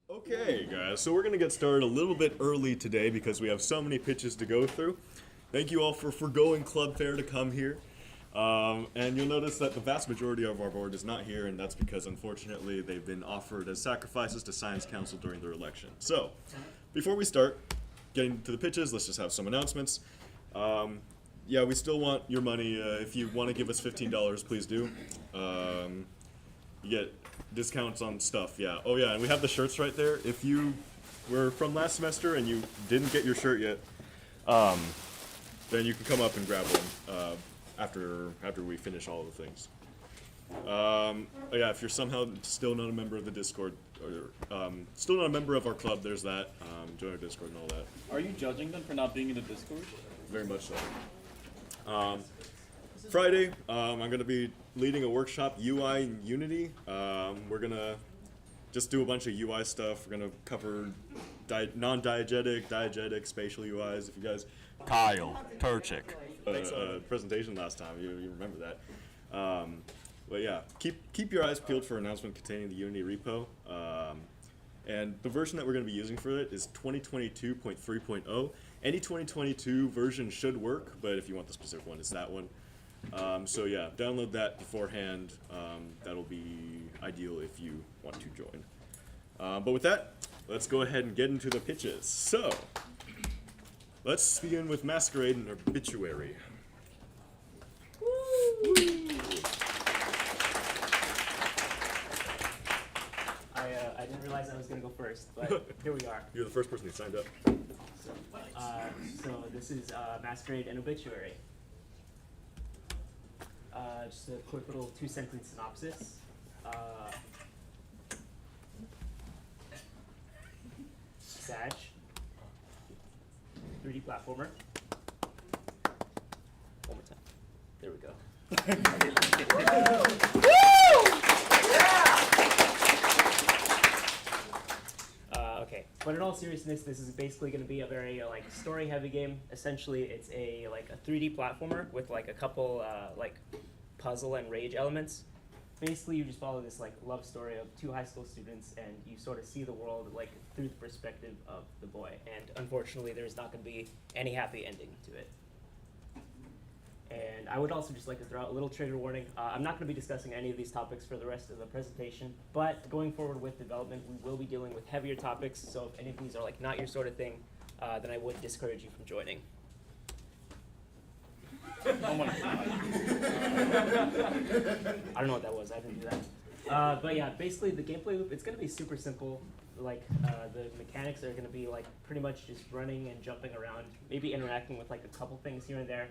Okay, guys, so we're going to get started a little bit early today because we have so many pitches to go through. Thank you all for foregoing Club Fair to come here. And you'll notice that the vast majority of our board is not here, and that's because, unfortunately, they've been offered as sacrifices to Science Council during their election. So, before we start getting to the pitches, let's just have some announcements. Yeah, we still want your money. If you want to give us $15, please do. You get discounts on stuff, yeah. Oh yeah, and we have the shirts right there. If you were from last semester and you didn't get your shirt yet, then you can come up and grab one after we finish all of the things. Oh yeah, if you're somehow still not a member of the Discord, or still not a member of our club, there's that. Join our Discord and all that. Are you judging them for not being in the Discord? Very much so. Friday, I'm going to be leading a workshop, UI and Unity. We're going to just do a bunch of UI stuff. We're going to cover non-diegetic, diegetic, spatial UIs. If you guys... Kyle Turchik. Presentation last time, you remember that. But yeah, keep your eyes peeled for an announcement containing the Unity repo. And the version that we're going to be using for it is 2022.3.0. Any 2022 version should work, but if you want the specific one, it's that one. So yeah, download that beforehand. That'll be ideal if you want to join. But with that, let's go ahead and get into the pitches. So, let's begin with Masquerade and Obituary. I didn't realize I was going to go first, but here we are. You're the first person who signed up. So this is Masquerade and Obituary. Just a quick little 2-sentence synopsis. Sag, 3D platformer. One more time. There we go. Okay, but in all seriousness, this is basically going to be a very story-heavy game. Essentially, it's a 3D platformer with a couple puzzle and rage elements. Basically, you just follow this love story of 2 high school students, and you sort of see the world through the perspective of the boy. And unfortunately, there's not going to be any happy ending to it. And I would also just like to throw out a little trigger warning. I'm not going to be discussing any of these topics for the rest of the presentation, but going forward with development, we will be dealing with heavier topics. So if any of these are not your sort of thing, then I would discourage you from joining. Oh my god. I don't know what that was. I didn't do that. But yeah, basically the gameplay loop, it's going to be super simple. The mechanics are going to be pretty much just running and jumping around, maybe interacting with a couple things here and there.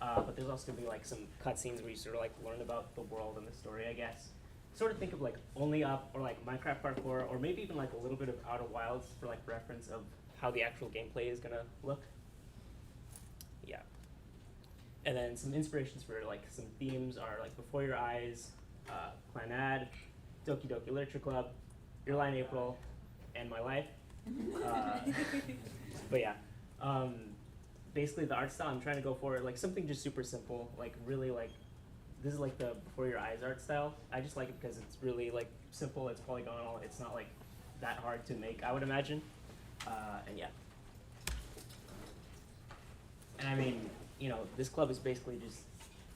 But there's also going to be some cutscenes where you sort of learn about the world and the story, I guess. Sort of think of Only Up or Minecraft Parkour, or maybe even a little bit of Outer Wilds for reference of how the actual gameplay is going to look. Yeah. And then some inspirations for some themes are Before Your Eyes, Clanad, Doki Doki Literature Club, Your Lie in April, and My Life. But yeah. Basically the art style I'm trying to go for something just super simple, really this is the Before Your Eyes art style. I just like it because it's really simple, it's polygonal, it's not that hard to make, I would imagine. And yeah. And I mean, this club is basically just,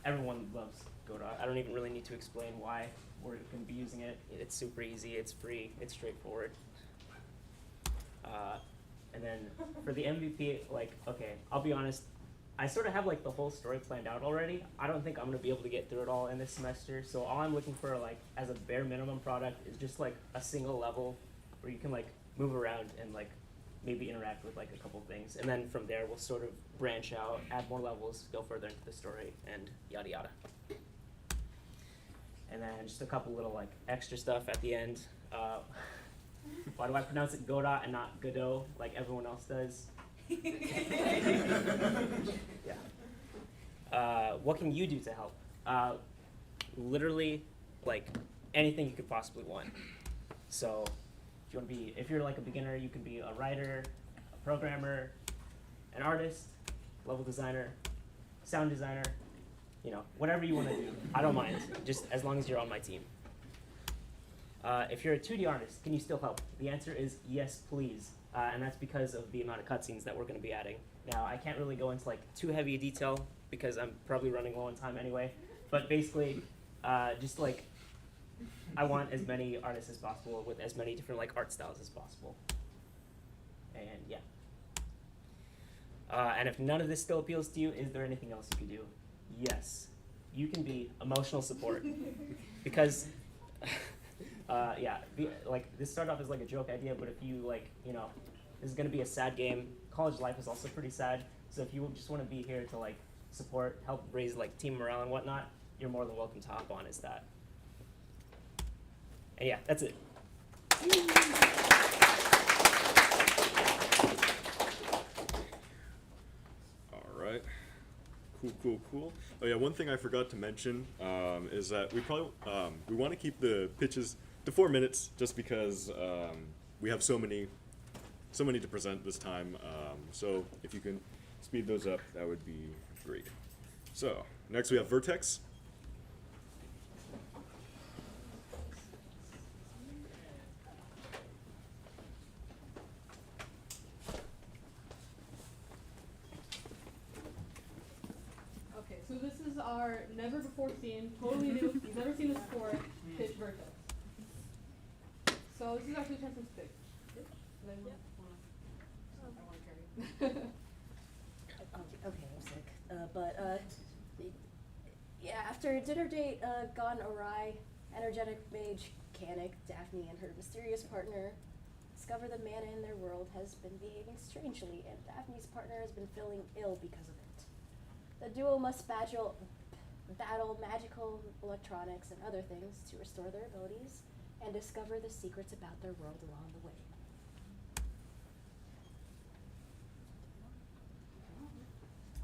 everyone loves Godot. I don't even really need to explain why we're going to be using it. It's super easy, it's free, it's straightforward. And then for the MVP, okay, I'll be honest, I sort of have the whole story planned out already. I don't think I'm going to be able to get through it all in this semester, so all I'm looking for as a bare minimum product is just a single level where you can move around and maybe interact with a couple things. And then from there we'll sort of branch out, add more levels, go further into the story, and yada yada. And then just a couple little extra stuff at the end. Why do I pronounce it Godot and not Godot like everyone else does? Yeah. What can you do to help? Literally, anything you could possibly want. So, if you're a beginner, you can be a writer, a programmer, an artist, level designer, sound designer, whatever you want to do. I don't mind, just as long as you're on my team. If you're a 2D artist, can you still help? The answer is yes, please. And that's because of the amount of cutscenes that we're going to be adding. Now, I can't really go into like too heavy a detail because I'm probably running low on time anyway. But basically, just like I want as many artists as possible with as many different like art styles as possible. And yeah. And if none of this still appeals to you, is there anything else you can do? Yes. You can be emotional support. Because, like this started off as like a joke idea, but if you like, you know, this is gonna be a sad game. College life is also pretty sad. So if you just want to be here to like support, help raise like team morale and whatnot, you're more than welcome to hop on as that. And yeah, that's it. All right. Cool. Oh yeah, one thing I forgot to mention is that we probably we want to keep the pitches to 4 minutes, just because we have so many to present this time. So if you can speed those up, that would be great. So next we have Vertex. Okay, so this is our never before seen, totally new, you've never seen this before, pitch Vertex. So this is actually a chance to pick. Okay, I'm sick. Yeah, after a dinner date gone awry, energetic mage Canic, Daphne, and her mysterious partner discover the mana in their world has been behaving strangely, and Daphne's partner has been feeling ill because of it. The duo must battle magical electronics and other things to restore their abilities and discover the secrets about their world along the way.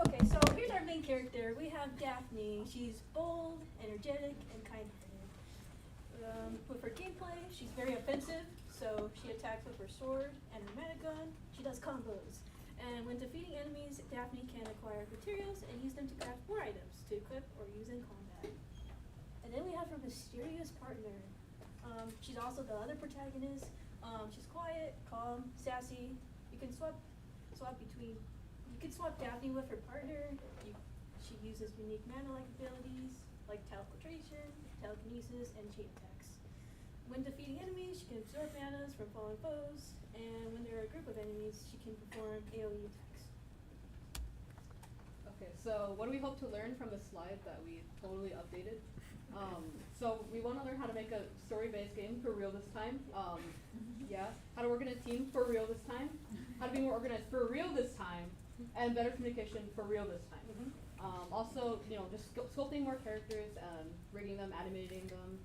Okay, so here's our main character. We have Daphne. She's bold, energetic, and kind-hearted. With her gameplay, she's very offensive, so she attacks with her sword and her mana gun. She does combos. And when defeating enemies, Daphne can acquire materials and use them to craft more items to equip or use in combat. And then we have her mysterious partner. She's also the other protagonist. She's quiet, calm, sassy. You can swap between. You can swap Daphne with her partner. She uses unique mana-like abilities like teleportation, telekinesis, and chain attacks. When defeating enemies, she can absorb manas from fallen foes, and when there are a group of enemies, she can perform AoE attacks. Okay, so what do we hope to learn from the slide that we totally updated? So we want to learn how to make a story-based game for real this time. Yeah, how to work in a team for real this time. How to be more organized for real this time, and better communication for real this time. Also, you know, just sculpting more characters and rigging them, animating them.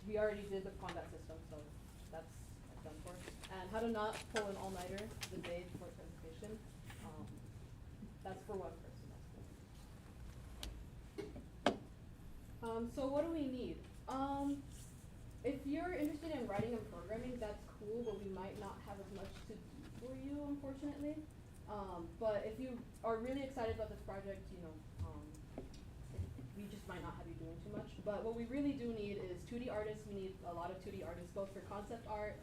We already did the combat system, so that's done for. And how to not pull an all-nighter the day before presentation. That's for one person. So what do we need? If you're interested in writing and programming, that's cool, but we might not have as much to do for you, unfortunately. But if you are really excited about this project, you know, we just might not have you doing too much. But what we really do need is 2D artists. We need a lot of 2D artists, both for concept art,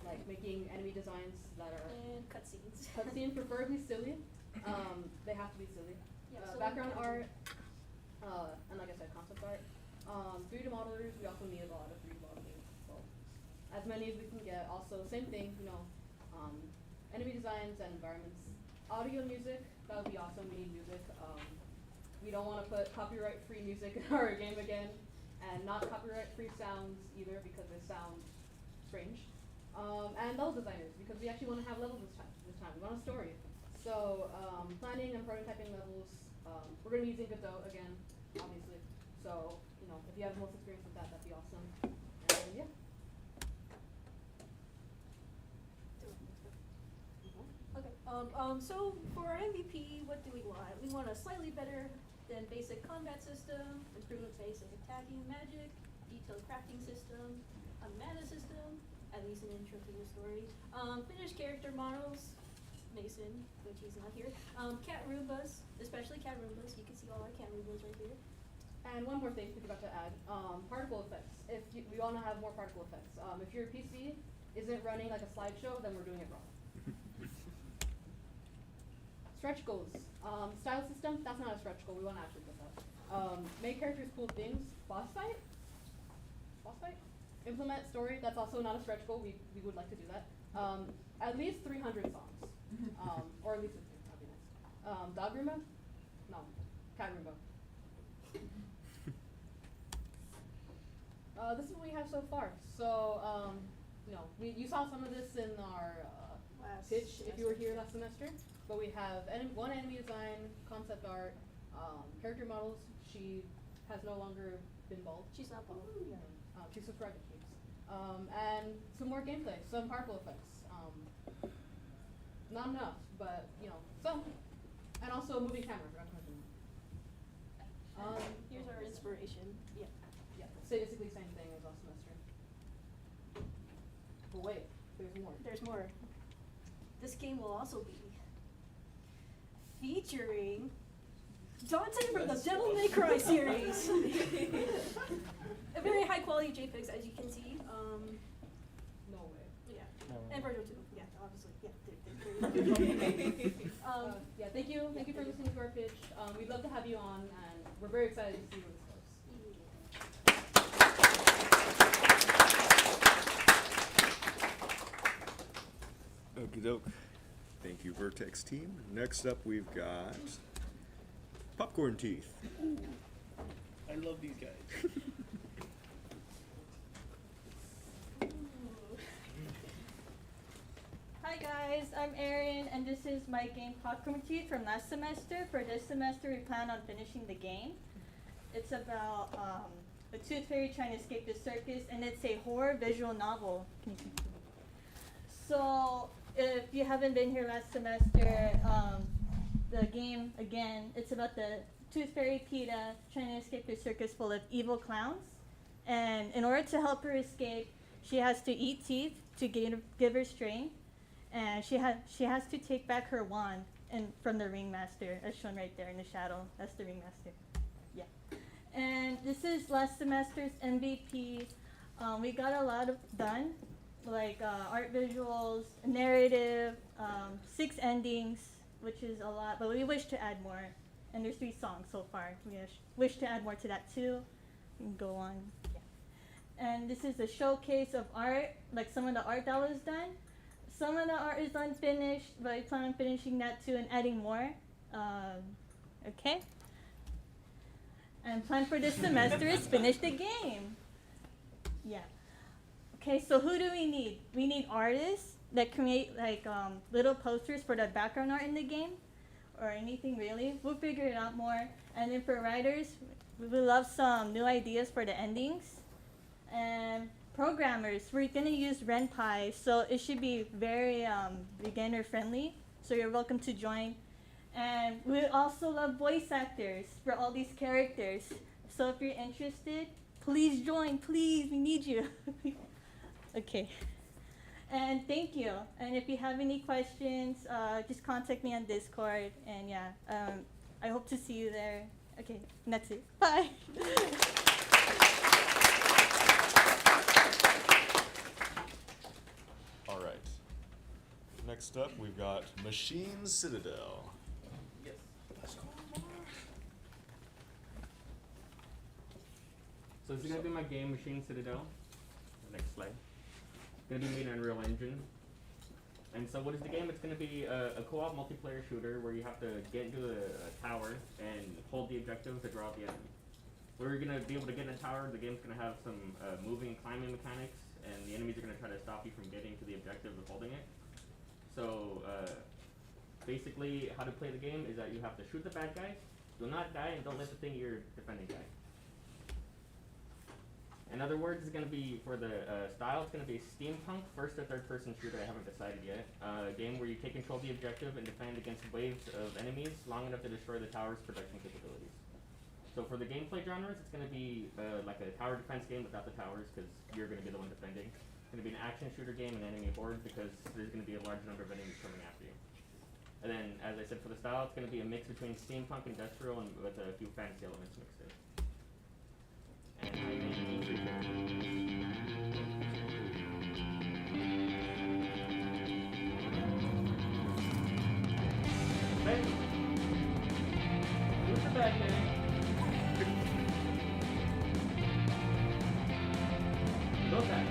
like making enemy designs that are And cutscenes. cutscene, preferably silly. They have to be silly. Yeah, so Background we can art, and like I said, concept art. 3D modelers, we also need a lot of 3D modeling. So as many as we can get. Also, same thing, you know, enemy designs and environments. Audio music, that would be awesome. We need music. We don't want to put copyright-free music in our game again, and not copyright-free sounds either because they sound strange. And level designers, because we actually want to have levels this time. We want a story. So planning and prototyping levels. We're going to be using Godot again, obviously. So you know, if you have the most experience with that, that'd be awesome. And yeah. Okay. So for our MVP, what do we want? We want a slightly better than basic combat system, improved basic attacking and magic, detailed crafting system, a mana system, at least an intro to the story. Finished character models, Mason, which he's not here. Cat Roombas, especially Cat Roombas. You can see all our Cat Roombas right here. And one more thing we forgot to add, particle effects. We want to have more particle effects. If your PC isn't running like a slideshow, then we're doing it wrong. Stretch goals. Style system, that's not a stretch goal. We want to actually put that. Make characters cool things. Boss fight? Boss fight? Implement story, that's also not a stretch goal. We would like to do that. At least 300 songs. Or at least 50, that'd be nice. Dog Roomba? No. Cat Roomba. This is what we have so far. So, you saw some of this in our Last pitch if you were semester. here last semester. But we have one enemy design, concept art, character models. She has no longer been bald. She's not bald. Yeah. She subscribed to Keeps. And some more gameplay, some particle effects. Not enough, but some. And also a moving camera. Forgot to mention that. Here's our inspiration. Yeah. Yeah, it's basically same thing as last semester. But wait, there's more. There's more. This game will also be featuring Dante from the Devil May Cry series. A very high quality JPEGs, as you can see. No way. Yeah. No. And Virgil too. Yeah, obviously. Yeah. Yeah, thank you for listening to our pitch. We'd love to have you on, and we're very excited to see where this goes. Okie doke. Thank you, Vertex team. Next up, we've got Popcorn Teeth. I love these guys. Hi guys, I'm Erin, and this is my game Popcorn Teeth from last semester. For this semester, we plan on finishing the game. It's about a tooth fairy trying to escape the circus, and it's a horror visual novel. Can you see? So, if you haven't been here last semester, the game, again, it's about the tooth fairy Peta trying to escape the circus full of evil clowns. And in order to help her escape, she has to eat teeth to give her strength. And she has to take back her wand from the ringmaster, as shown right there in the shadow. That's the ringmaster. Yeah. And this is last semester's MVP. We got a lot done, like art visuals, narrative, 6 endings, which is a lot, but we wish to add more. And there's 3 songs so far. We wish to add more to that too. We can go on. Yeah. And this is a showcase of art, like some of the art that was done. Some of the art is unfinished, but I plan on finishing that too and adding more. Okay. And plan for this semester is finish the game. Yeah. Okay, so who do we need? We need artists that create like little posters for the background art in the game, or anything really. We'll figure it out more. And then for writers, we would love some new ideas for the endings. And programmers, we're gonna use RenPy, so it should be very beginner friendly. So you're welcome to join. And we also love voice actors for all these characters. So if you're interested, please join, please, we need you. Okay. And thank you. And if you have any questions, just contact me on Discord. And yeah, I hope to see you there. Okay, and that's it. Bye. All right. Next up, we've got Machine Citadel. Yes. So this is gonna be my game, Machine Citadel. Next slide. It's gonna be made in Unreal Engine. And so what is the game? It's gonna be a co-op multiplayer shooter where you have to get into a tower and hold the objective to draw out the enemy. We're gonna be able to get in a tower. The game's gonna have some moving and climbing mechanics, and the enemies are gonna try to stop you from getting to the objective of holding it. So basically, how to play the game is that you have to shoot the bad guy, do not die, and don't let the thing you're defending die. In other words, it's going to be, for the style, it's going to be steampunk, first or third person shooter, I haven't decided yet. A game where you take control of the objective and defend against waves of enemies long enough to destroy the tower's production capabilities. So for the gameplay genres, it's going to be like a tower defense game without the towers, because you're going to be the one defending. It's going to be an action shooter game and enemy horde, because there's going to be a large number of enemies coming after you. And then, as I said, for the style, it's going to be a mix between steampunk, industrial, and with a few fantasy elements mixed in. and how you can street character. Hey! Who's the bad guy? Go back.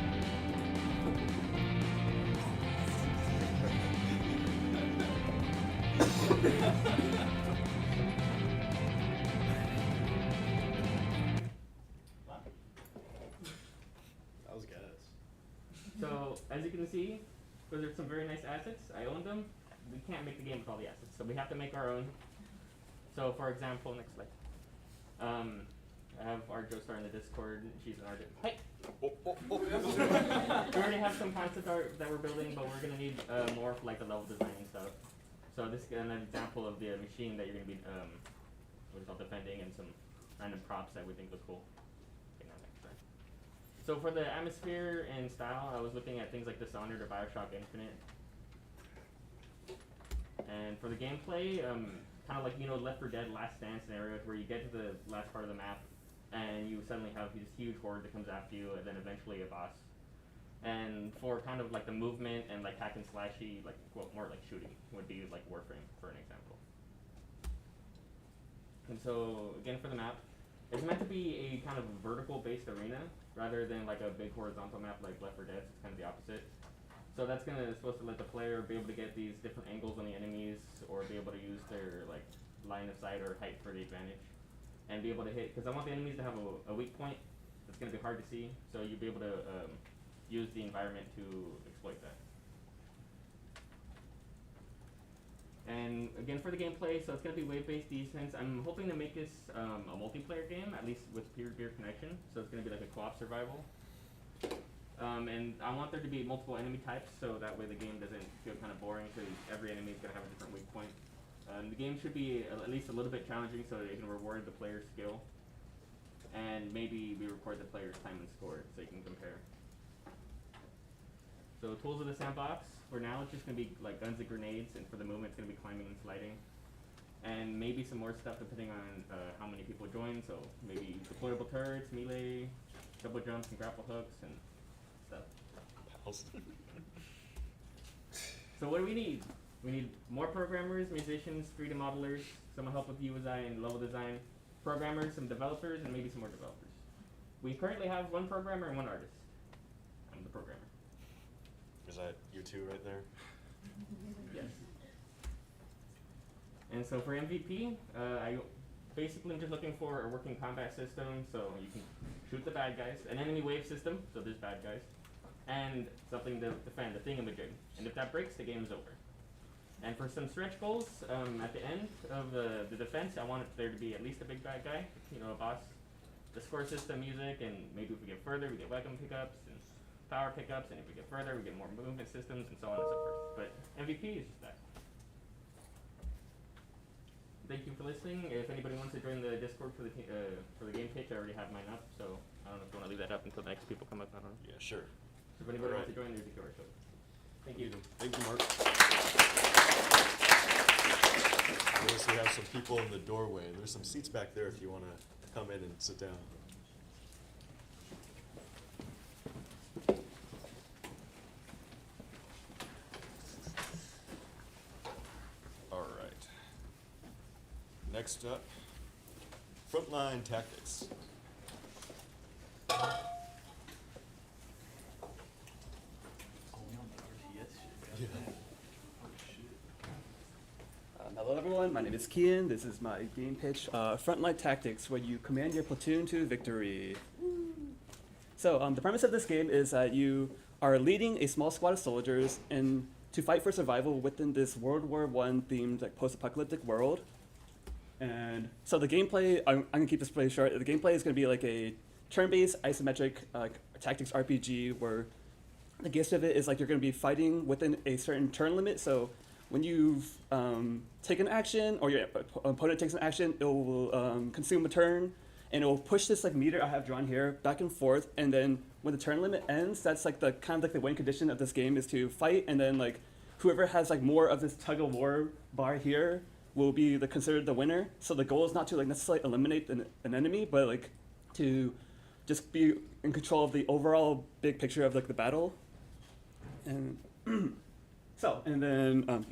That was gas. So, as you can see, those are some very nice assets. I own them. We can't make the game with all the assets, so we have to make our own. So, for example, next slide. I have our Joestar in the Discord. She's an artist. Hey! We already have some concept art that we're building, but we're gonna need more for like the level design and stuff. So this is an example of the machine that you're gonna be what is called defending, and some random props that we think look cool. Okay, now next slide. So for the atmosphere and style, I was looking at things like Dishonored or Bioshock Infinite. And for the gameplay, kind of like, you know, Left 4 Dead Last Stand scenarios where you get to the last part of the map and you suddenly have this huge horde that comes after you, and then eventually a boss. And for kind of like the movement and like hack and slashy, like, well, more like shooting would be like Warframe, for an example. And so again, for the map, it's meant to be a kind of vertical based arena rather than like a big horizontal map like Left 4 Dead. It's kind of the opposite. So that's supposed to let the player be able to get these different angles on the enemies, or be able to use their like line of sight or height for the advantage, and be able to hit. Because I want the enemies to have a weak point that's going to be hard to see, so you'll be able to use the environment to exploit that. And again, for the gameplay, so it's going to be wave-based defense. I'm hoping to make this a multiplayer game, at least with peer-to-peer connection. So it's going to be like a co-op survival. And I want there to be multiple enemy types, so that way the game doesn't feel kind of boring, because every enemy is going to have a different weak point. The game should be at least a little bit challenging, so that it can reward the player's skill. And maybe we record the player's time and score, so you can compare. So tools of the sandbox, for now it's just going to be like guns and grenades, and for the movement it's going to be climbing and sliding. And maybe some more stuff depending on how many people join, so maybe deployable turrets, melee, double jumps and grapple hooks, and stuff. So what do we need? We need more programmers, musicians, 3D modelers, someone help with UI and level design, programmers, some developers, and maybe some more developers. We currently have one programmer and one artist. I'm the programmer. Is that you two right there? Yes. And so for MVP, I basically am just looking for a working combat system, so you can shoot the bad guys, an enemy wave system, so there's bad guys, and something to defend, the thingamajig. And if that breaks, the game is over. And for some stretch goals, at the end of the defense, I want there to be at least a big bad guy, you know, a boss. The score system, music, and maybe if we get further, we get weapon pickups and power pickups, and if we get further, we get more movement systems, and so on and so forth. But MVP is just that. Thank you for listening. If anybody wants to join the Discord for the game pitch, I already have mine up, so I don't know if you want to leave that up until the next people come up. I don't know. Yeah, sure. So if anybody Alright. wants to join, there's a QR code. Thank you. Thank you, Mark. Notice we have some people in the doorway. There's some seats back there if you want to come in and sit down. All right. Next up, Frontline Tactics. Yeah. Hello everyone, my name is Kian. This is my game pitch, Frontline Tactics, where you command your platoon to victory. So the premise of this game is that you are leading a small squad of soldiers to fight for survival within this World War I themed like post-apocalyptic world. And so the gameplay, I'm gonna keep this pretty short. The gameplay is gonna be like a turn-based isometric tactics RPG where the gist of it is like you're gonna be fighting within a certain turn limit. So when you've taken action, or your opponent takes an action, it will consume a turn, and it will push this like meter I have drawn here back and forth. And then when the turn limit ends, that's like the kind of like the win condition of this game is to fight, and then like whoever has like more of this tug of war bar here will be considered the winner. So the goal is not to like necessarily eliminate an enemy, but like to just be in control of the overall big picture of like the battle. And and then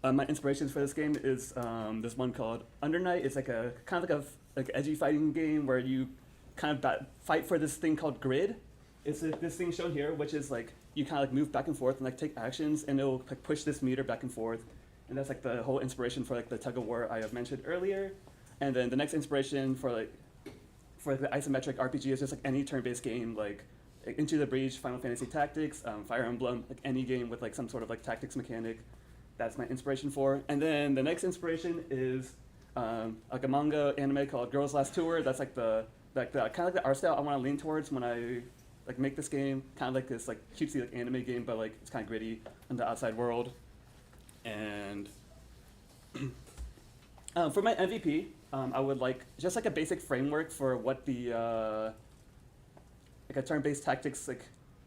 my inspirations for this game is this one called Under Night. It's like a kind of like edgy fighting game where you kind of fight for this thing called grid. It's this thing shown here, which is like you kind of like move back and forth and like take actions, and it'll like push this meter back and forth. And that's like the whole inspiration for like the tug of war I have mentioned earlier. And then the next inspiration for the isometric RPG is just like any turn-based game, like Into the Breach, Final Fantasy Tactics, Fire Emblem, like any game with like some sort of like tactics mechanic. That's my inspiration for. And then the next inspiration is like a manga anime called Girls Last Tour. That's like the kind of like the art style I want to lean towards when I like make this game. Kind of like this like cutesy like anime game, but like it's kind of gritty in the outside world. And for my MVP, I would like just like a basic framework for what the like a turn-based tactics like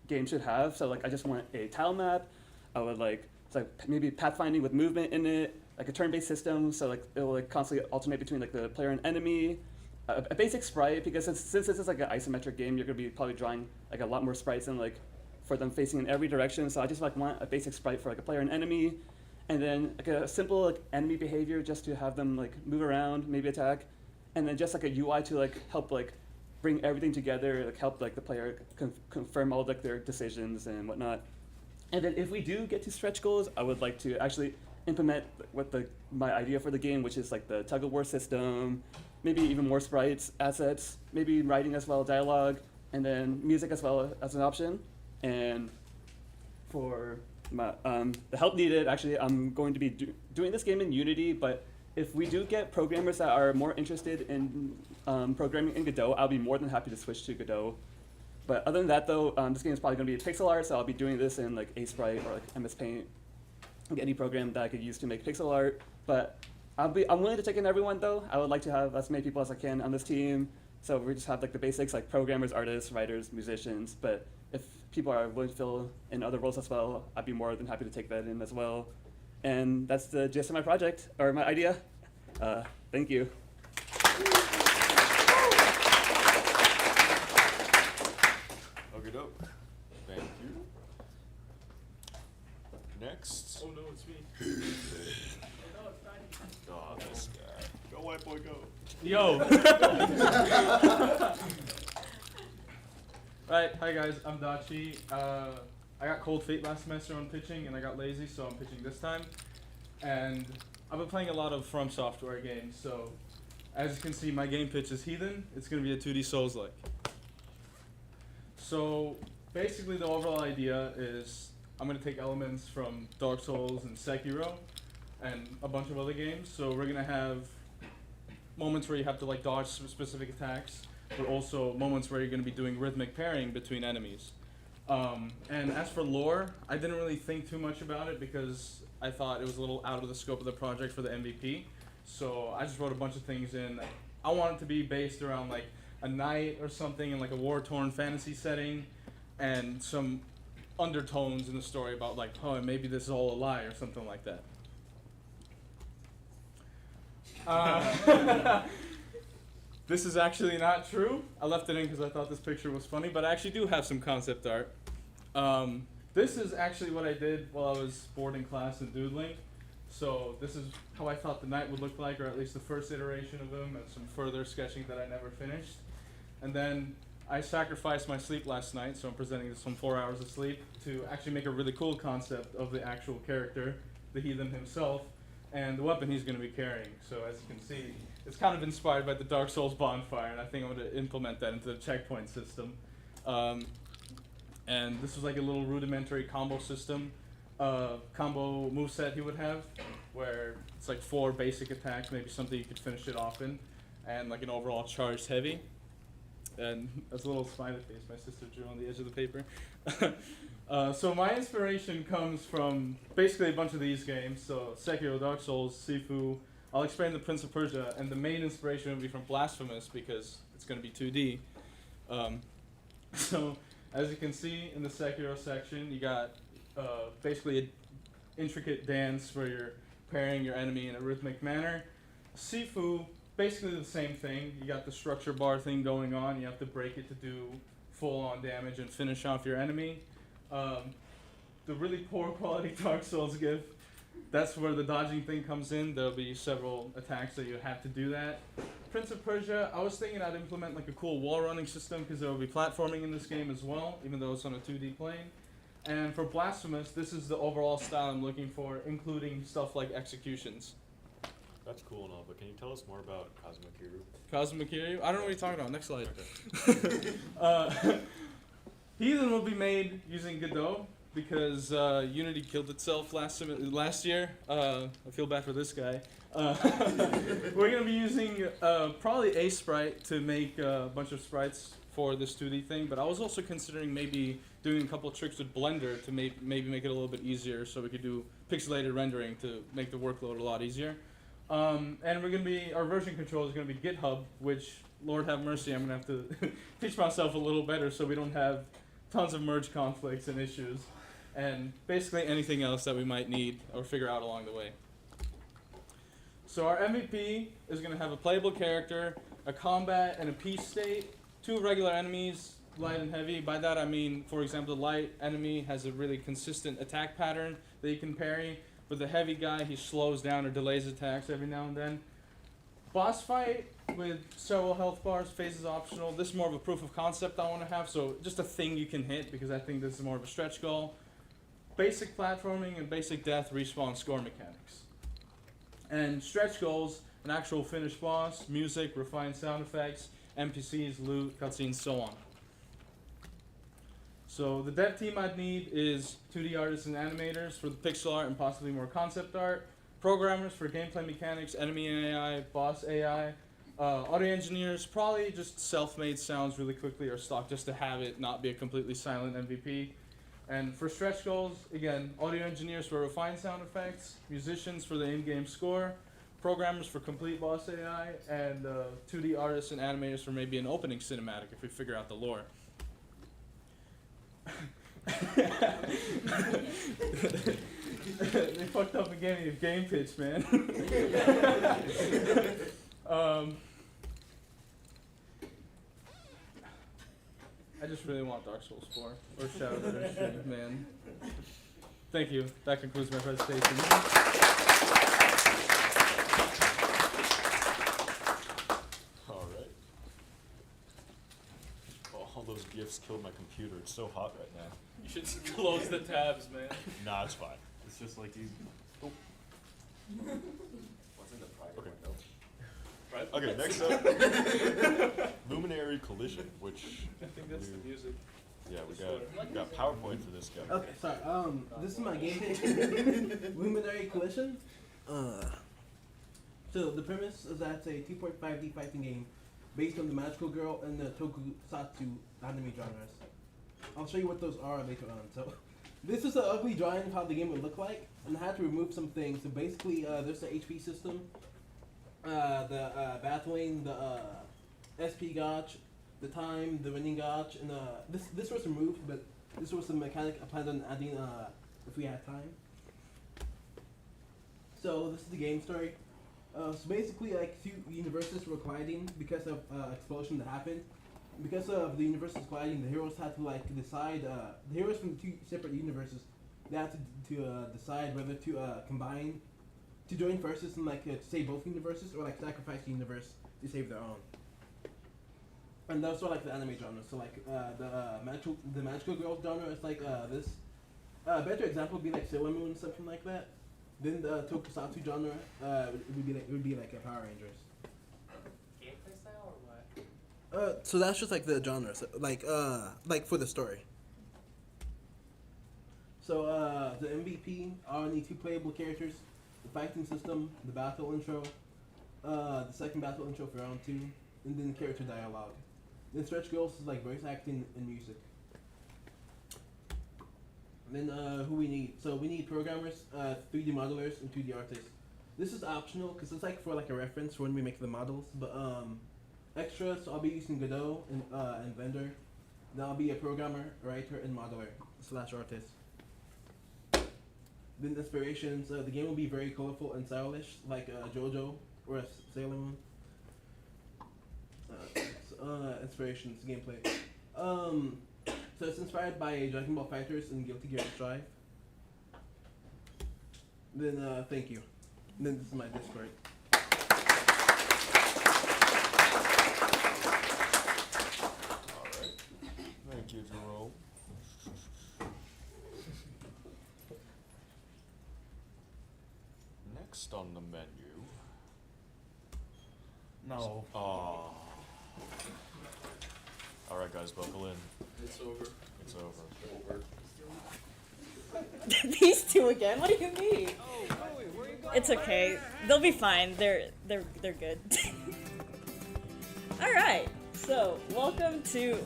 game should have. So like I just want a tile map. I would like it's like maybe pathfinding with movement in it, like a turn-based system. So like it'll like constantly alternate between like the player and enemy. A basic sprite, because since this is like an isometric game, you're gonna be probably drawing like a lot more sprites and like for them facing in every direction. So I just like want a basic sprite for like a player and enemy. And then like a simple like enemy behavior just to have them like move around, maybe attack, and then just like a UI to like help like bring everything together, like help like the player confirm all like their decisions and whatnot. And then if we do get to stretch goals, I would like to actually implement what my idea for the game, which is like the tug of war system, maybe even more sprites, assets, maybe writing as well, dialogue, and then music as well as an option. And for the help needed, actually, I'm going to be doing this game in Unity, but if we do get programmers that are more interested in programming in Godot, I'll be more than happy to switch to Godot. But other than that, though, this game is probably going to be pixel art, so I'll be doing this in like Sprite or like MS Paint, like any program that I could use to make pixel art. But I'm willing to take in everyone, though. I would like to have as many people as I can on this team. So we just have like the basics, like programmers, artists, writers, musicians. But if people are willing to fill in other roles as well, I'd be more than happy to take that in as well. And that's the gist of my project, or my idea. Thank you. Okay, dope. Thank you. Next. Oh no, it's me. Oh, this guy. Go, white boy, go. Yo. Right, hi guys, I'm Dachi. I got cold feet last semester on pitching, and I got lazy, so I'm pitching this time. And I've been playing a lot of From Software games, so as you can see, my game pitch is Heathen. It's going to be a 2D Souls-like. So basically, the overall idea is I'm going to take elements from Dark Souls and Sekiro and a bunch of other games. So we're going to have moments where you have to like dodge specific attacks, but also moments where you're going to be doing rhythmic pairing between enemies. And as for lore, I didn't really think too much about it because I thought it was a little out of the scope of the project for the MVP. So I just wrote a bunch of things in. I want it to be based around like a knight or something in like a war-torn fantasy setting, and some undertones in the story about like, oh, maybe this is all a lie or something like that. This is actually not true. I left it in because I thought this picture was funny, but I actually do have some concept art. This is actually what I did while I was bored in class and doodling. So this is how I thought the knight would look like, or at least the first iteration of him, and some further sketching that I never finished. And then I sacrificed my sleep last night, so I'm presenting some 4 hours of sleep to actually make a really cool concept of the actual character, the heathen himself, and the weapon he's going to be carrying. So as you can see, it's kind of inspired by the Dark Souls bonfire, and I think I'm going to implement that into the checkpoint system. And this was like a little rudimentary combo system, combo moveset he would have, where it's like 4 basic attacks, maybe something you could finish it off in, and like an overall charged heavy. And that's a little smiley face my sister drew on the edge of the paper. So my inspiration comes from basically a bunch of these games. So Sekiro, Dark Souls, Sifu. I'll explain the Prince of Persia, and the main inspiration will be from Blasphemous because it's going to be 2D. So as you can see in the Sekiro section, you got basically an intricate dance where you're pairing your enemy in a rhythmic manner. Sifu basically the same thing. You got the structure bar thing going on. You have to break it to do full-on damage and finish off your enemy. The really poor quality Dark Souls gift, that's where the dodging thing comes in. There'll be several attacks that you have to do that. Prince of Persia, I was thinking I'd implement like a cool wall running system because there will be platforming in this game as well, even though it's on a 2D plane. And for Blasphemous, this is the overall style I'm looking for, including stuff like executions. That's cool and all, but can you tell us more about Kazuma Kiryu? Kazuma Kiryu? I don't know what you're talking about. Next slide. Okay. Heathen will be made using Godot because Unity killed itself last year. I feel bad for this guy. We're going to be using probably a sprite to make a bunch of sprites for this 2D thing, but I was also considering maybe doing a couple of tricks with Blender to maybe make it a little bit easier so we could do pixelated rendering to make the workload a lot easier. And we're going to be, our version control is going to be GitHub, which, Lord have mercy, I'm going to have to teach myself a little better so we don't have tons of merge conflicts and issues, and basically anything else that we might need or figure out along the way. So our MVP is going to have a playable character, a combat and a peace state, 2 regular enemies, light and heavy. By that I mean, for example, the light enemy has a really consistent attack pattern that you can parry. With the heavy guy, he slows down or delays attacks every now and then. Boss fight with several health bars, phases optional. This is more of a proof of concept I want to have, so just a thing you can hit because I think this is more of a stretch goal. Basic platforming and basic death, respawn, score mechanics. And stretch goals, an actual finished boss, music, refined sound effects, NPCs, loot, cutscenes, so on. So the dev team I'd need is 2D artists and animators for the pixel art and possibly more concept art, programmers for gameplay mechanics, enemy AI, boss AI, audio engineers, probably just self-made sounds really quickly or stock just to have it not be a completely silent MVP. And for stretch goals, again, audio engineers for refined sound effects, musicians for the in-game score, programmers for complete boss AI, and 2D artists and animators for maybe an opening cinematic if we figure out the lore. They fucked up again in game pitch, man. I just really want Dark Souls 4 or Shadow of the Redemption, man. Thank you. That concludes my presentation. All right. Oh, all those gifts killed my computer. It's so hot right now. You should close the tabs, man. Nah, it's fine. It's just like these. Oh. What's in the private Okay. window? Right? Okay, next up, Luminary Collision, which I think that's the music. yeah, we got PowerPoint for this guy. Okay, sorry. This is my game pitch. Luminary Collision. So the premise is that it's a 2.5D fighting game based on the Magical Girl and the Tokusatsu anime genres. I'll show you what those are later on. So this is an ugly drawing of how the game would look like, and I had to remove some things. So basically, there's the HP system, the battling, the SP gotch, the time, the winning gotch, and this was removed, but this was the mechanic I planned on adding if we had time. So this is the game story. So basically, like 2 universes were colliding because of explosion that happened. Because of the universes colliding, the heroes had to like decide. The heroes from 2 separate universes, they had to decide whether to combine, to join forces and like to save both universes, or like sacrifice the universe to save their own. And those are like the anime genre. So like the magical girl genre is like this. A better example would be like Sailor Moon, something like that. Then the Tokusatsu genre it would be like a Power Rangers. Gameplay style or what? So that's just like the genre, so like for the story. So the MVP are only 2 playable characters, the fighting system, the battle intro, the second battle intro for round 2, and then character dialogue. Then stretch goals is like voice acting and music. And then who we need? So we need programmers, 3D modelers, and 2D artists. This is optional because it's like for like a reference for when we make the models. But extras, so I'll be using Godot and Blender. Then I'll be a programmer, writer, and modeler / artist. Then inspirations, the game will be very colorful and stylish, like JoJo or Sailor Moon. inspirations, gameplay. So it's inspired by Dragon Ball Fighters and Guilty Gear Strive. Then thank you. And then this is my Discord. Alright. Thank you, Jerome. Next on the menu. No. Aww. Alright, guys, buckle in. It's over. It's over. These two again? What do you mean? It's okay. They'll be fine. They're good. All right. So welcome to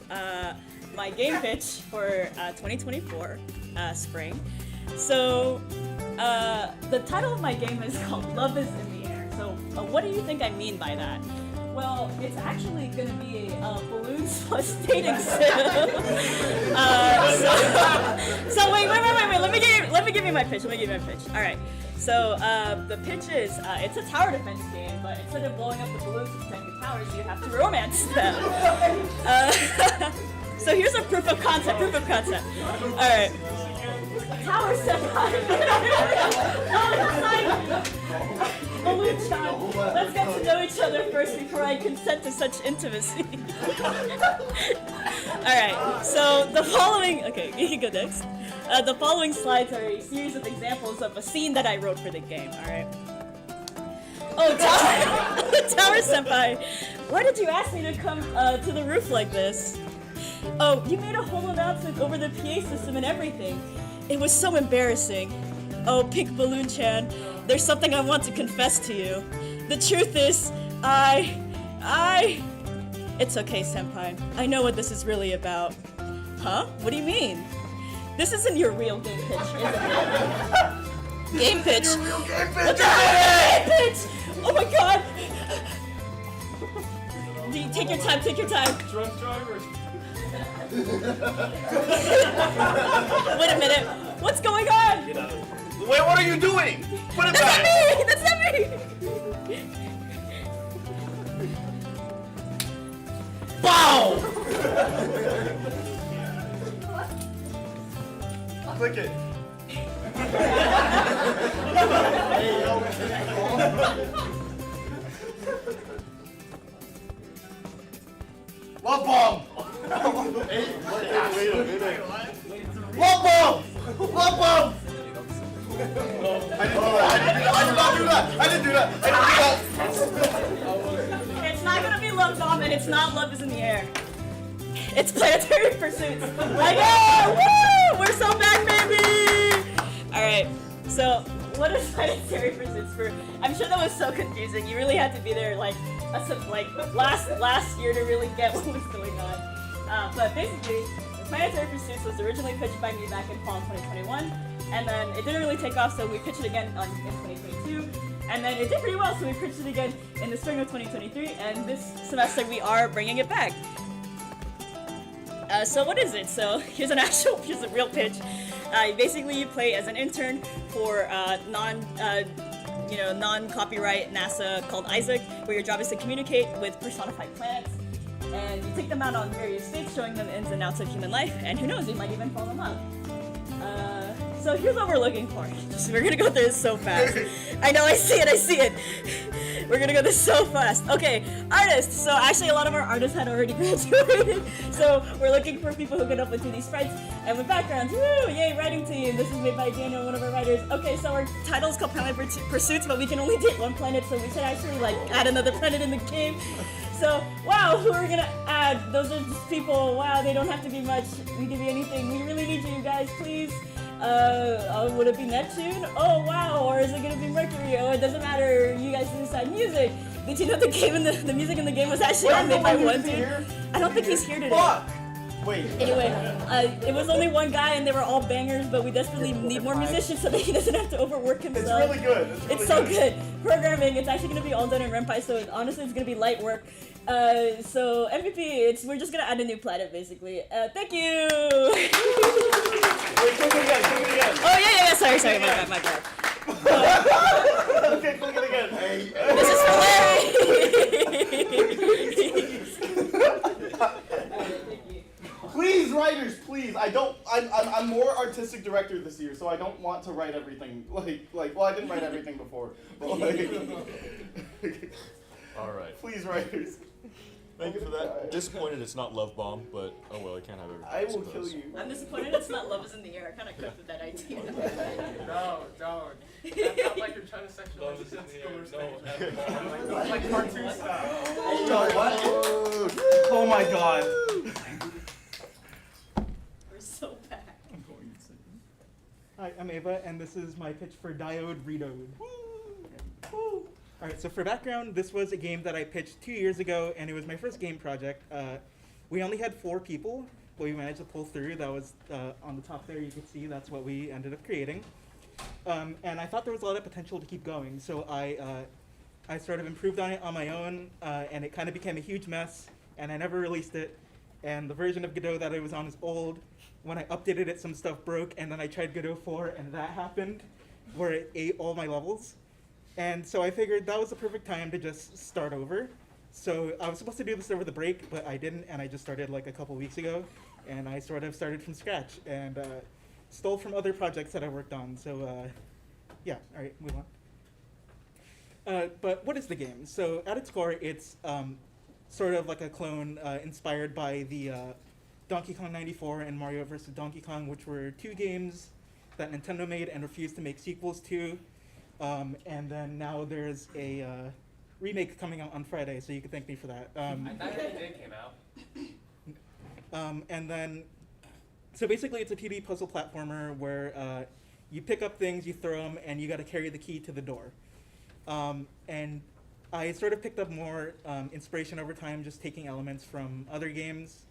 my game pitch for 2024 spring. So the title of my game is called Love is in the Air. So what do you think I mean by that? Well, it's actually going to be a balloons plus dating sim. So wait. Let me give you my pitch. All right. So the pitch is it's a tower defense game, but instead of blowing up the balloons to protect the towers, you have to romance them. So here's a proof of concept. All right. Tower senpai. Balloon Chan, let's get to know each other first before I consent to such intimacy. Alright, so the following, okay, you can go next. The following slides are a series of examples of a scene that I wrote for the game, alright? Oh, Tower Senpai, why did you ask me to come to the roof like this? Oh, you made a whole announcement over the PA system and everything. It was so embarrassing. Oh, Pink Balloon Chan, there's something I want to confess to you. The truth is, It's okay, Senpai. I know what this is really about. Huh? What do you mean? This isn't your real game pitch, is it? Game pitch? What's a game pitch? Oh my god! Take your time. Drunk drivers. Wait a minute. What's going on? Wait, what are you doing? Put it back! That's not me! Bow! Click it. Love bomb! Wait a minute. Love bomb! Love bomb! I didn't do that. It's not gonna be Love Bomb, and it's not Love is in the Air. It's Planetary Pursuits. Like, yeah, woo! We're so back, baby! Alright, so what is Planetary Pursuits for? I'm sure that was so confusing. You really had to be there like last year to really get what was going on. But basically, Planetary Pursuits was originally pitched by me back in fall 2021, and then it didn't really take off, so we pitched it again in 2022. And then it did pretty well, so we pitched it again in the spring of 2023, and this semester we are bringing it back. So what is it? So here's a real pitch. Basically, you play as an intern for non-copyright NASA called Isaac, where your job is to communicate with personified planets, and you take them out on various states, showing them ins and outs of human life, and who knows, you might even fall in love. So here's what we're looking for. We're gonna go through this so fast. I know, I see it. We're gonna go this so fast. Okay, artists. So actually a lot of our artists had already graduated. So we're looking for people who can up with 2D sprites and with backgrounds. Woo! Yay, writing team. This is made by Daniel, one of our writers. Okay, so our title is called Planetary Pursuits, but we can only date one planet, so we should actually add another planet in the game. So, wow, who are we gonna add? Those are just people, wow, they don't have to be much. We can be anything. We really need you guys, please. Would it be Neptune? Oh, wow, or is it gonna be Mercury? Oh, it doesn't matter, you guys can decide. Music! Did you know the music in the game was actually made by one dude? I don't think he's here today. Fuck! Wait. Anyway, it was only one guy and they were all bangers, but we desperately need more musicians so that he doesn't have to overwork himself. It's really good. It's so good. Programming, it's actually going to be all done in Ren'Py, so honestly it's going to be light work. So MVP, we're just going to add a new planet basically. Thank you! Wait, click it again. Oh yeah, sorry, my bad. Okay, click it again. Hey. This is hilarious! I'm more artistic director this year, so I don't want to write everything. Well, I didn't write everything before, but like, All right. please, writers. Thank you for that. Disappointed it's not Love Bomb, but oh well, I can't have everything. I will suppose. kill you. I'm disappointed it's not Love is in the Air. I kind of cooked with that idea. No, don't. That's not like you're trying to sexualize the no, like cartoon style. Oh my god. We're so bad. Hi, I'm Ava, and this is my pitch for Diode Redode. Alright, so for background, this was a game that I pitched 2 years ago, and it was my first game project. We only had 4 people, but we managed to pull through. That was on the top there, you can see that's what we ended up creating. And I thought there was a lot of potential to keep going, so I sort of improved on it on my own, and it kind of became a huge mess, and I never released it. And the version of Godot that I was on is old. When I updated it, some stuff broke, and then I tried Godot 4, and that happened, where it ate all my levels. And so I figured that was the perfect time to just start over. So I was supposed to do this over the break, but I didn't, and I just started like a couple weeks ago. And I sort of started from scratch and stole from other projects that I worked on. So yeah, all right, move on. But what is the game? So at its core, it's sort of like a clone inspired by the Donkey Kong 94 and Mario vs. Donkey Kong, which were 2 games that Nintendo made and refused to make sequels to. And then now there's a remake coming out on Friday, so you can thank me for that. I thought it did came out. And then, so basically it's a 2D puzzle platformer where you pick up things, you throw them, and you got to carry the key to the door. And I sort of picked up more inspiration over time, just taking elements from other games.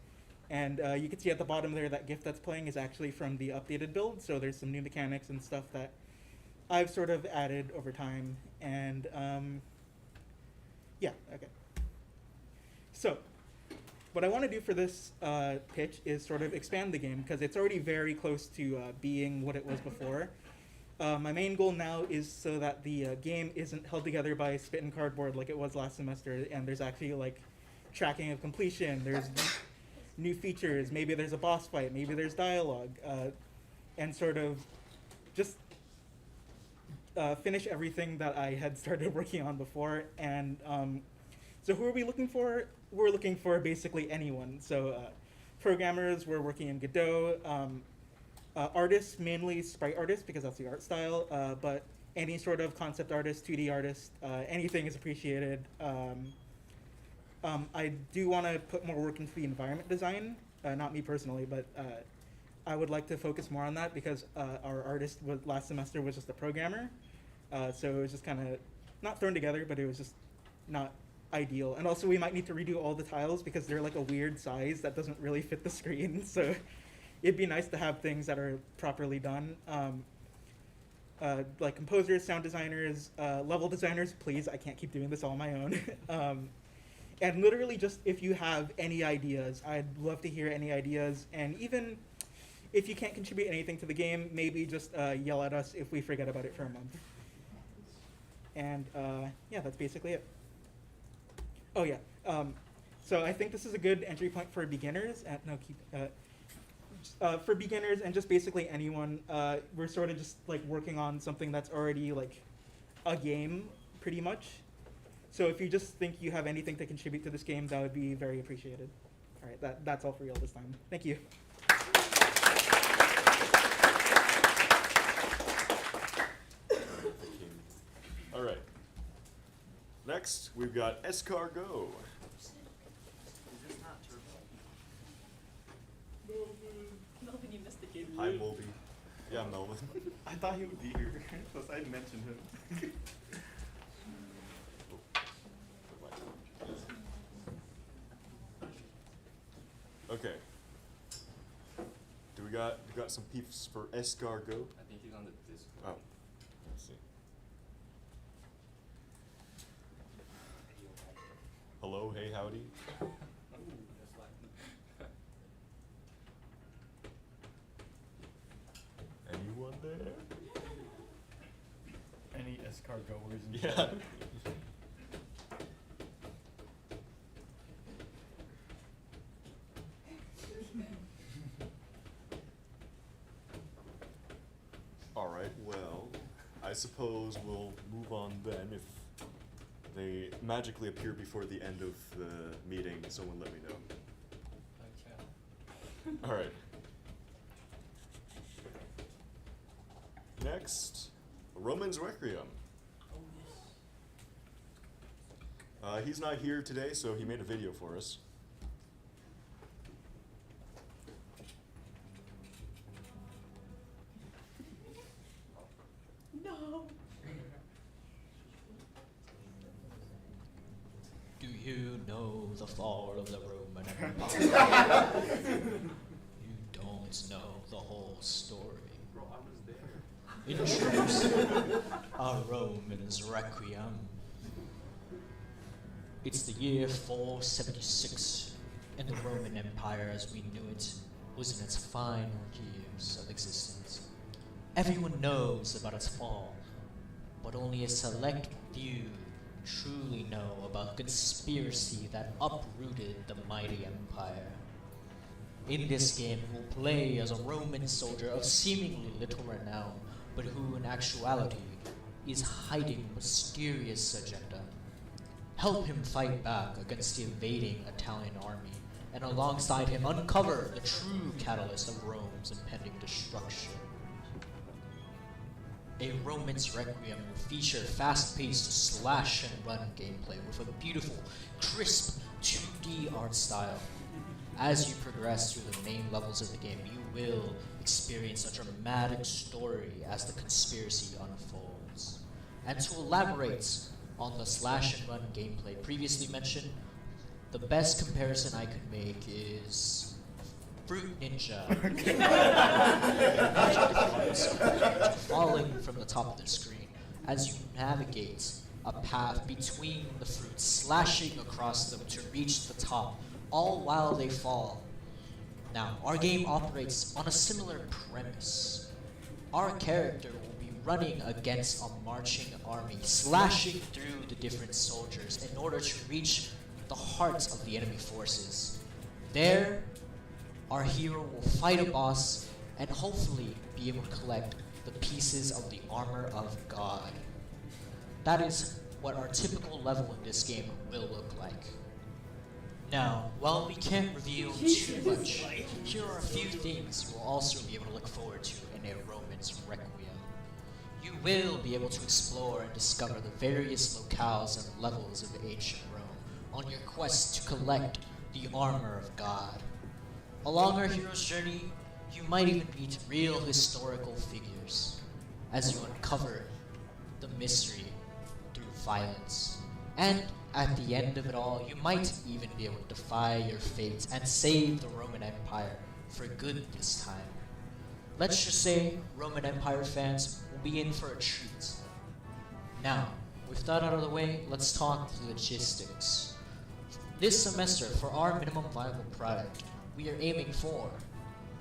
And you can see at the bottom there that GIF that's playing is actually from the updated build, so there's some new mechanics and stuff that I've sort of added over time. And yeah, okay. So what I want to do for this pitch is sort of expand the game, because it's already very close to being what it was before. My main goal now is so that the game isn't held together by spit and cardboard like it was last semester, and there's actually like tracking of completion, there's new features, maybe there's a boss fight, maybe there's dialogue, and sort of just finish everything that I had started working on before. And so who are we looking for? We're looking for basically anyone. So programmers, we're working in Godot. Artists, mainly sprite artists, because that's the art style, but any sort of concept artist, 2D artist, anything is appreciated. I do want to put more work into the environment design, not me personally, but I would like to focus more on that, because our artist last semester was just a programmer. So it was just kind of not thrown together, but it was just not ideal. And also we might need to redo all the tiles because they're like a weird size that doesn't really fit the screen. So it'd be nice to have things that are properly done. Like composers, sound designers, level designers, please, I can't keep doing this all on my own. And literally just if you have any ideas, I'd love to hear any ideas. And even if you can't contribute anything to the game, maybe just yell at us if we forget about it for a month. And yeah, that's basically it. Oh yeah, so I think this is a good entry point for beginners. For beginners and just basically anyone. We're sort of just like working on something that's already like a game, pretty much. So if you just think you have anything to contribute to this game, that would be very appreciated. All right, that's all for real this time. Thank you. All right. Next, we've got Escargot. Melvin, you missed the game. Hi, Moby. Yeah, Melvin. I thought he would be here, plus I mentioned him. Okay. We got some peeps for Escargot? I think he's on the Discord. Oh, let's see. Hello, hey, howdy. Anyone there? Any escargoers in Yeah. chat? right, well, I suppose we'll move on then. If they magically appear before the end of the meeting, someone let me know. All right. Next, Roman's Requiem. He's not here today, so he made a video for us. No. Do you know the fall of the Roman Empire? You don't know the whole story. Bro, I was there. Introduce a Roman's Requiem. It's the year 476, and the Roman Empire as we knew it was in its final years of existence. Everyone knows about its fall, but only a select few truly know about the conspiracy that uprooted the mighty empire. In this game, you will play as a Roman soldier of seemingly little renown, but who in actuality is hiding a mysterious agenda. Help him fight back against the invading Italian army, and alongside him uncover the true catalyst of Rome's impending destruction. A Roman's Requiem will feature fast-paced slash-and-run gameplay with a beautiful, crisp 2D art style. As you progress through the main levels of the game, you will experience a dramatic story as the conspiracy unfolds. And to elaborate on the slash-and-run gameplay previously mentioned, the best comparison I could make is Fruit Ninja. Falling from the top of the screen as you navigate a path between the fruits, slashing across them to reach the top, all while they fall. Now, our game operates on a similar premise. Our character will be running against a marching army, slashing through the different soldiers in order to reach the heart of the enemy forces. There, our hero will fight a boss and hopefully be able to collect the pieces of the armor of God. That is what our typical level in this game will look like. Now, while we can't reveal too much, here are a few things you will also be able to look forward to in a Roman's Requiem. You will be able to explore and discover the various locales and levels of ancient Rome on your quest to collect the armor of God. Along our hero's journey, you might even meet real historical figures as you uncover the mystery through violence. And at the end of it all, you might even be able to defy your fate and save the Roman Empire for good this time. Let's just say Roman Empire fans will be in for a treat. Now, with that out of the way, let's talk logistics. This semester, for our minimum viable product, we are aiming for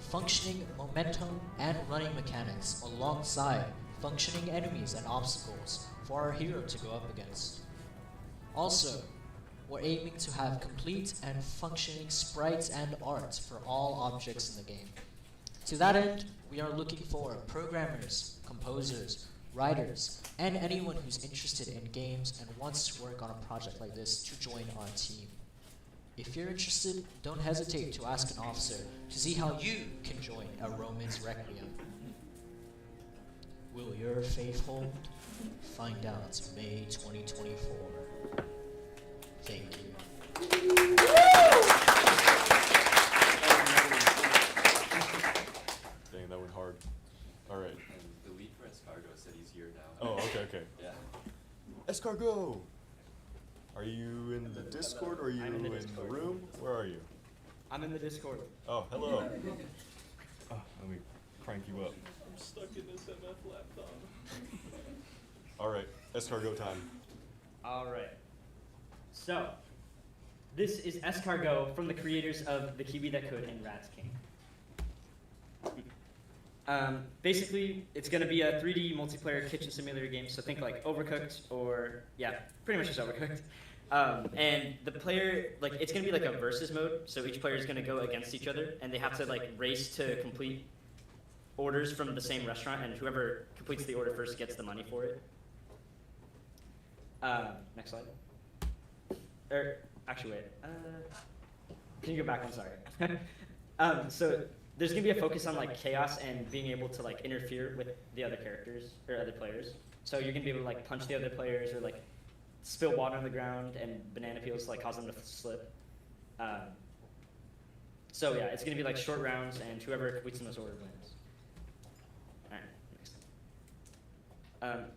functioning momentum and running mechanics alongside functioning enemies and obstacles for our hero to go up against. Also, we're aiming to have complete and functioning sprites and art for all objects in the game. To that end, we are looking for programmers, composers, writers, and anyone who's interested in games and wants to work on a project like this to join our team. If you're interested, don't hesitate to ask an officer to see how you can join a Roman's Requiem. Will your faith hold? Find out May 2024. Thank you. Dang, that went hard. All right. And the lead for Escargo said he's here now. Oh, okay. Yeah. Escargo! Are you in the Discord or are you I'm in the in Discord. the room? Where are you? I'm in the Discord. Oh, hello. Oh, let me crank you up. I'm stuck in this MF laptop. All right, Escargo time. All right. So, this is Escargot from the creators of The Kiwi That Could and Rats King. Basically, it's going to be a 3D multiplayer kitchen simulator game, so think like Overcooked or, yeah, pretty much just Overcooked. And the player, like, it's going to be like a versus mode, so each player is going to go against each other, and they have to, like, race to complete orders from the same restaurant, and whoever completes the order first gets the money for it. Next slide. Actually, wait. Can you go back? I'm sorry. So there's gonna be a focus on like chaos and being able to like interfere with the other characters or other players. So you're gonna be able to like punch the other players or like spill water on the ground and banana peels to like cause them to slip. So yeah, it's gonna be like short rounds, and whoever completes the most order wins. All right, next.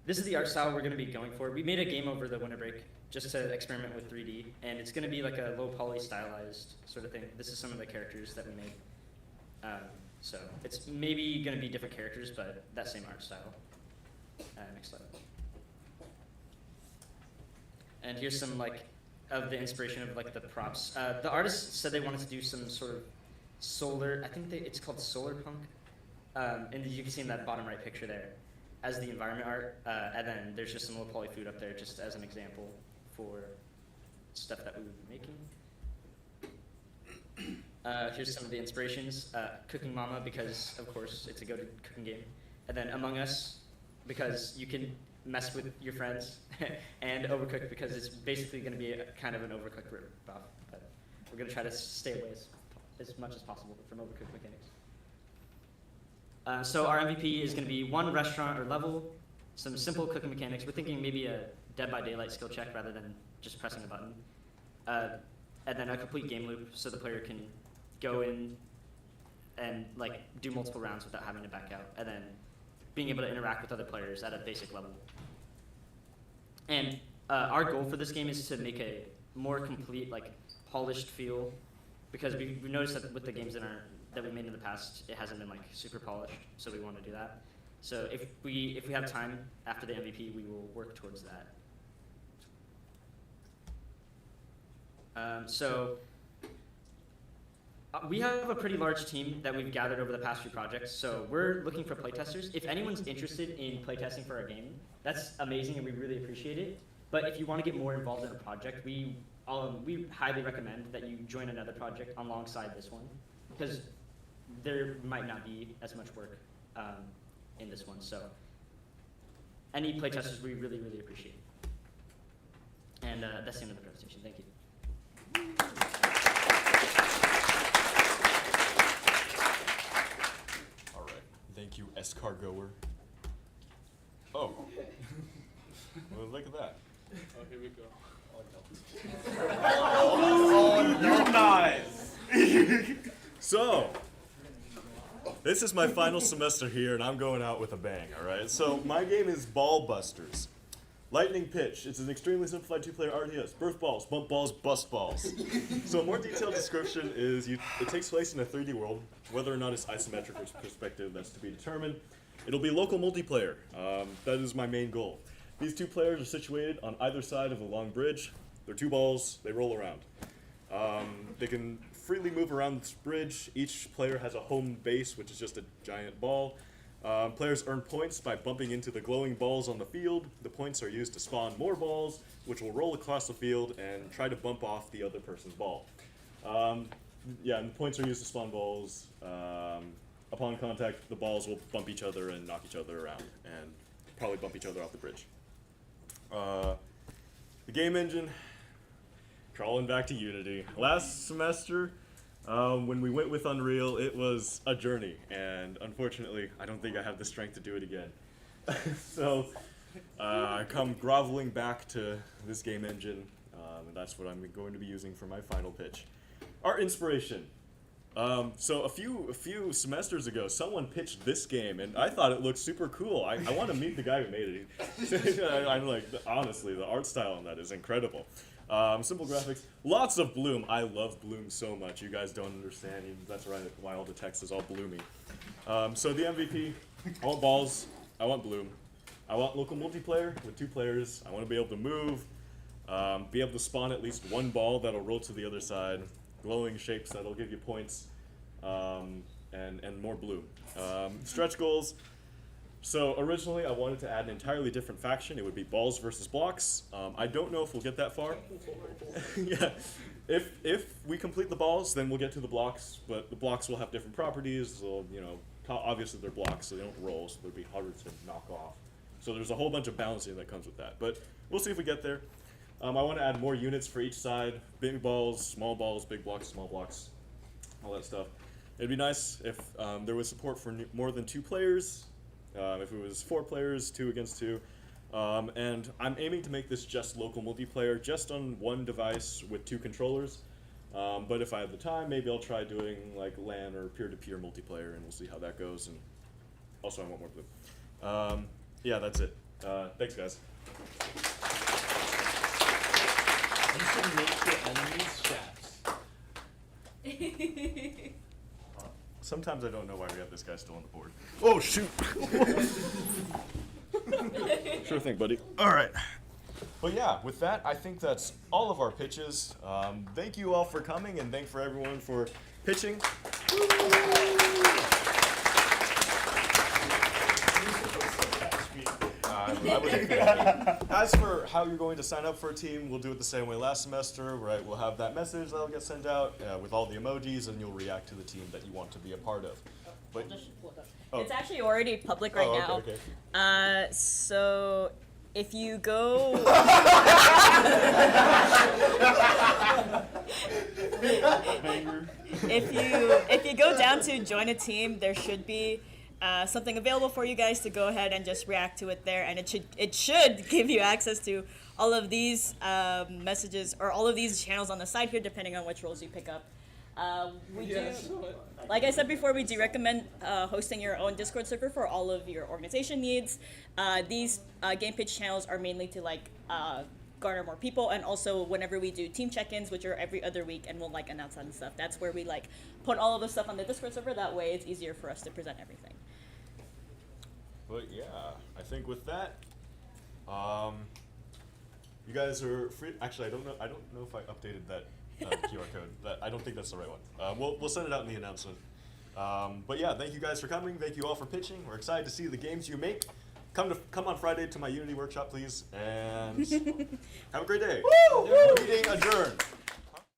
This is the art style we're gonna be going for. We made a game over the winter break just to experiment with 3D, and it's gonna be like a low poly stylized sort of thing. This is some of the characters that we made. So it's maybe gonna be different characters, but that same art style. Next slide. And here's some like of the inspiration of like the props. The artists said they wanted to do some sort of solar. I think it's called solar punk. And you can see in that bottom right picture there, as the environment art. And then there's just some low poly food up there, just as an example for stuff that we would be making. Here's some of the inspirations. Cooking Mama, because of course it's a go-to cooking game. And then Among Us, because you can mess with your friends, and Overcooked, because it's basically going to be a kind of an Overcooked ripoff. But we're going to try to stay away as much as possible from Overcooked mechanics. So our MVP is going to be one restaurant or level, some simple cooking mechanics. We're thinking maybe a Dead by Daylight skill check rather than just pressing a button. And then a complete game loop so the player can go in and like do multiple rounds without having to back out. And then being able to interact with other players at a basic level. And our goal for this game is to make a more complete, like, polished feel, because we noticed that with the games that we made in the past, it hasn't been like super polished, so we want to do that. So if we have time after the MVP, we will work towards that. We have a pretty large team that we've gathered over the past few projects, so we're looking for playtesters. If anyone's interested in playtesting for our game, that's amazing and we really appreciate it. But if you want to get more involved in a project, we highly recommend that you join another project alongside this one, because there might not be as much work in this one. So any playtesters we really, really appreciate. And that's the end of the presentation. Thank you. Thank you, escargoer. Oh. Well, look at that. Oh, here we go. Oh, no, nice. So, this is my final semester here, and I'm going out with a bang, all right? So, my game is Ball Busters. Lightning Pitch. It's an extremely simplified two-player RTS. Birth balls, bump balls, bust balls. So a more detailed description is it takes place in a 3D world. Whether or not it's isometric or perspective, that's to be determined. It'll be local multiplayer. That is my main goal. These two players are situated on either side of a long bridge. They're two balls. They roll around. They can freely move around this bridge. Each player has a home base, which is just a giant ball. Players earn points by bumping into the glowing balls on the field. The points are used to spawn more balls, which will roll across the field and try to bump off the other person's ball. And the points are used to spawn balls. Upon contact, the balls will bump each other and knock each other around, and probably bump each other off the bridge. The game engine, crawling back to Unity. Last semester, when we went with Unreal, it was a journey, and unfortunately, I don't think I have the strength to do it again. So, I come groveling back to this game engine, and that's what I'm going to be using for my final pitch. Art inspiration. So a few semesters ago, someone pitched this game, and I thought it looked super cool. I want to meet the guy who made it. I'm like, honestly, the art style on that is incredible. Simple graphics, lots of bloom. I love bloom so much. You guys don't understand. That's right, why all the text is all bloomy. So the MVP, I want balls. I want bloom. I want local multiplayer with 2 players. I want to be able to move, be able to spawn at least one ball that'll roll to the other side, glowing shapes that'll give you points, and more bloom. Stretch goals. So originally I wanted to add an entirely different faction. It would be balls versus blocks. I don't know if we'll get that far. Yeah. If we complete the balls, then we'll get to the blocks, but the blocks will have different properties. They'll, obviously they're blocks, so they don't roll, so they'd be harder to knock off. So there's a whole bunch of balancing that comes with that. But we'll see if we get there. I want to add more units for each side: big balls, big blocks, small blocks, all that stuff. It'd be nice if there was support for more than 2 players. If it was 4 players, 2 against 2. And I'm aiming to make this just local multiplayer, just on one device with 2 controllers. But if I have the time, maybe I'll try doing like LAN or peer-to-peer multiplayer, and we'll see how that goes. And also, I want more blue. Yeah, that's it. Thanks, guys. You should make your enemies chefs. Sometimes I don't know why we have this guy still on the board. Oh, shoot. Sure thing, buddy. All right. But yeah, with that, I think that's all of our pitches. Thank you all for coming, and thank for everyone for pitching. As for how you're going to sign up for a team, we'll do it the same way last semester, right? We'll have that message that'll get sent out with all the emojis, and you'll react to the team that you want to be a part of. But oh. It's actually already public right now. Okay. So if you go if you go down to join a team, there should be something available for you guys to go ahead and just react to it there, and it should give you access to all of these messages or all of these channels on the side here, depending on which roles you pick up. Like I said before, we do recommend hosting your own Discord server for all of your organization needs. These game pitch channels are mainly to garner more people, and also whenever we do team check-ins, which are every other week, and we'll announce that and stuff. That's where we put all of the stuff on the Discord server. That way, it's easier for us to present everything. But yeah, I think with that, you guys are free. Actually, I don't know if I updated that QR code. I don't think that's the right one. We'll send it out in the announcement. But yeah, thank you guys for coming. Thank you all for pitching. We're excited to see the games you make. Come on Friday to my Unity workshop, please, and have a great day. Meeting adjourned.